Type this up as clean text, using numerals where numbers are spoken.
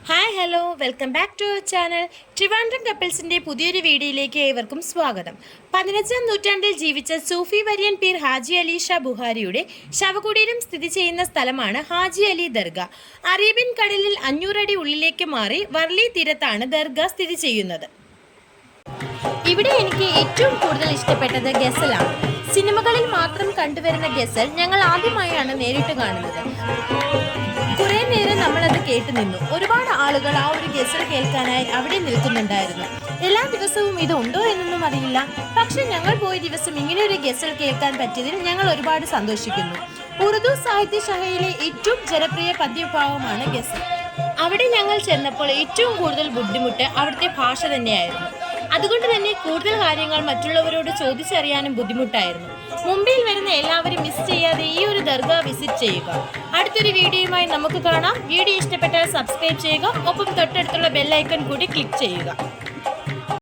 Hi hello welcome back to our channel. Trivandrum കപ്പിൾസിൻ്റെ പുതിയൊരു വീഡിയോയിലേക്ക് ഏവർക്കും സ്വാഗതം. 15ാം നൂറ്റാണ്ടിൽ ജീവിച്ച സൂഫി വര്യൻ പീർ ഹാജി അലി ഷാ ബുഹാരിയുടെ ശവകുടീരം സ്ഥിതി ചെയ്യുന്ന സ്ഥലമാണ് ഹാജി അലി ദർഗ. അറേബ്യൻ കടലിൽ 500 അടി ഉള്ളിലേക്ക് മാറി വർലി തീരത്താണ് ദർഗ സ്ഥിതി ചെയ്യുന്നത്. ഇവിടെ എനിക്ക് ഏറ്റവും കൂടുതൽ ഇഷ്ടപ്പെട്ടത് ഗസലാണ്. സിനിമകളിൽ മാത്രം കണ്ടുവരുന്ന ഗസൽ ഞങ്ങൾ ആദ്യമായാണ് നേരിട്ട് കാണുന്നത്. കുറേ നേരം നമ്മളത് കേട്ടു നിന്നു. ഒരുപാട് ആളുകൾ ആ ഒരു ഗസൽ കേൾക്കാനായി അവിടെ നിൽക്കുന്നുണ്ടായിരുന്നു. എല്ലാ ദിവസവും ഇത് ഉണ്ടോ എന്നൊന്നും അറിയില്ല. പക്ഷെ ഞങ്ങൾ പോയ ദിവസം ഇങ്ങനെ ഒരു ഗസൽ കേൾക്കാൻ പറ്റിയതിൽ ഞങ്ങൾ ഒരുപാട് സന്തോഷിക്കുന്നു. ഉറുദു സാഹിത്യശാഖയിലെ ഏറ്റവും ജനപ്രിയ പദ്യഭാവമാണ് ഗസൽ. അവിടെ ഞങ്ങൾ ചെന്നപ്പോൾ ഏറ്റവും കൂടുതൽ ബുദ്ധിമുട്ട് അവിടുത്തെ ഭാഷ തന്നെയായിരുന്നു. അതുകൊണ്ട് തന്നെ കൂടുതൽ കാര്യങ്ങൾ മറ്റുള്ളവരോട് ചോദിച്ചറിയാനും ബുദ്ധിമുട്ടായിരുന്നു. മുംബൈയിൽ വരുന്ന എല്ലാവരും മിസ് ചെയ്യാതെ ഈ ഒരു ദർഗ വിസിറ്റ് ചെയ്യുക. അടുത്തൊരു വീഡിയോയുമായി നമുക്ക് കാണാം. വീഡിയോ ഇഷ്ടപ്പെട്ടാൽ സബ്സ്ക്രൈബ് ചെയ്യുക. ഒപ്പം തൊട്ടടുത്തുള്ള ബെൽ ഐക്കൺ കൂടി ക്ലിക്ക് ചെയ്യുക.